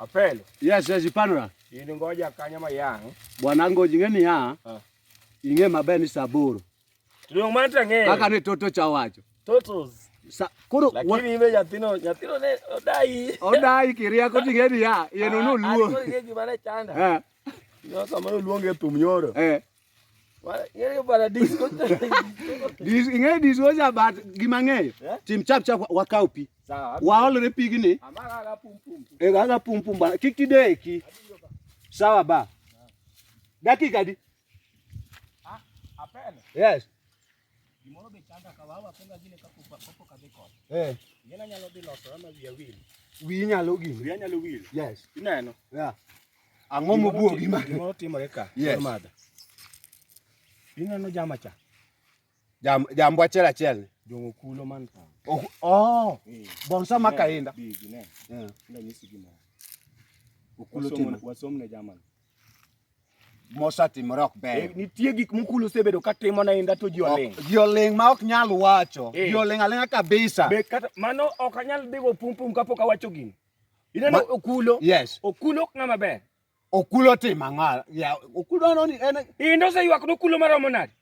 Apelo. Yes, Ipanura. Ini ngoja kanya mayang. Bwanango jingeni ya. Inge mabeni saburu. Tulong manta nge. Kaka ni toto chawacho. Totos. Kuro lakini ime nyatino ne odai. Odai kiria ko jingeni ya. Yenunu luo. Ko nge gimane chanda. Yo kama luonge tumnyoro. Yeye bana disco. Inge disco ja bat gimangeyo. Tim chap chap wakaupi. Sawa. Waolre pigni. Amara ga pum pum. Ga pum pum bana. Kikideki. Sawa ba. Dakika di. Apelo. Yes. Gimoro be chanda kawawa penga gine kakupa popo kadeko. Yena nyalo dhi loso ama wiya wil. Wi nyalo gi. Wiya nyalo wil. Yes. Ineno. Yeah. Ang'o mobuo gima. Gimoro timore ka. Yes. Madha. Ineno jama cha. Jambo achiel. Jongo kulo man ka. Bonsa makainda. Bigi ne. Nda nyisi gimo. Okulo timo. Wasomne jaman. Mosa timore ok ber. Nitie gik mokulo sebedo ka timo na inda to ji oleng. Ji oleng ma ok nyal wacho. Ji oleng alenga kabisa. Be kata mano ok anyal digo pum kapok awacho gini. Ineno okulo. Yes. Okulo ng'ama ber. Okulo timo ng'ala. Ya okulo no ni en indo se ywak no kulo maromo nade.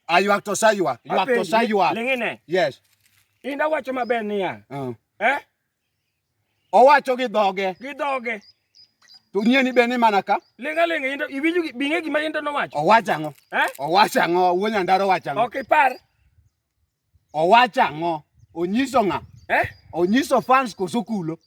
Ayuak to sayuak. Ywak to sayuak. Lingine. Yes. Inda wacho maber niya. Owacho gi dhoge. Gi dhoge. To nyieni be ni mana ka? Lenga indo iwinjo binge gima indo no wacho. Owacho ang'o? Owacho ang'o? Wuonya ndaro wacho ang'o? Okay, par. Owacho ang'o? Onyiso ng'a? Onyiso fans koso kulo?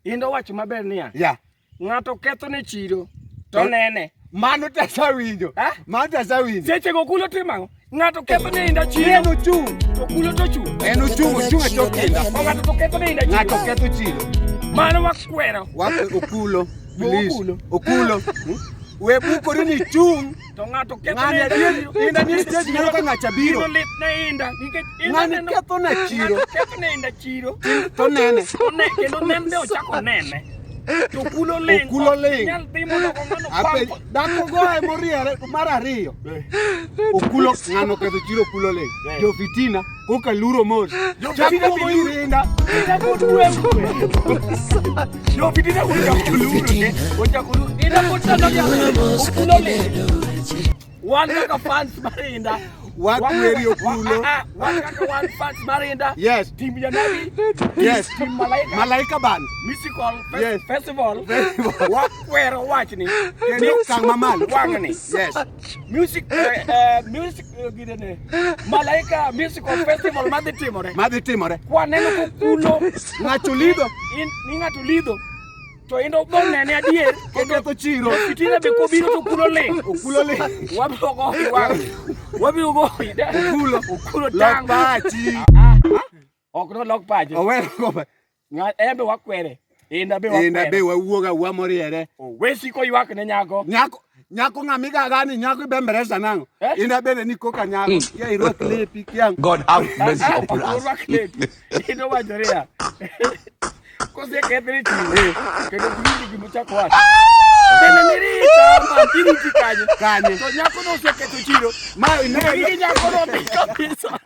Indo wacho maber niya. Yeah. Ng'ato ketho ne chiro to nene. Mano tesa winjo. Mano tesa winjo. Seche go kulo timang'o? Ng'ato ketho ne inda chiro. En ochung'. To kulo to chung'. En ochung' e tok inda. Ng'ato to ketho ne inda chiro. Ng'ato ketho chiro. Mano wakwero. Okulo. Please. Okulo. We bukori ni chung'. To ng'ato ketho ne chiro. Inda ni stage moro ka ng'acha biro. Ino lit ne inda. Ng'ani ketho na chiro. Ng'ato ketho ne inda chiro. To nene. Kendo nene ochako nene. To kulo leng. Okulo leng. Nyal timo no ng'ano pampo. Dako goe moriere mar ariyo. Okulo ng'ano ketho chiro okulo leng. Jo fitina koka luro mos. Chako go irinda. Jo fitina ochako ina kotana ya okulo leng. Wan kaka fans marinda. Wakweri okulo. Wan kaka wan fans marinda. Yes. Team Yanabi. Yes. Team Malaika. Malaika band. Musical Yes. festival. Wakwero watchni. Kendo kang mamalo. Wangni. Yes. Music gidene. Malaika musical festival madhi timore. Kwaneno kokulo ng'ato lidho. Ni ng'ato lidho. To indo bon nene adier ketho chiro. Fitina be kobiro to kulo leng. Okulo leng. Wabiro go okulo tango bachi. Ok no lok pache. Owero go. Embe wakwere. Inda be wakwere. Inda be wawuoga wa moriere. Wesi ko ywak ne nyako. Nyako ng'amiga gani nyako bemberesa nang'o? Inda bende ni koka nyako. Ya irwak lepi kiang. God have mercy upon us. Irwak lepi. Indo wajoria. Kose kethre chiro. Kendo grindi gimuchako wacho. Bende nirita mantini tikanye. Kanye. To nyako no seketho chiro. Ma nyako no kabisa.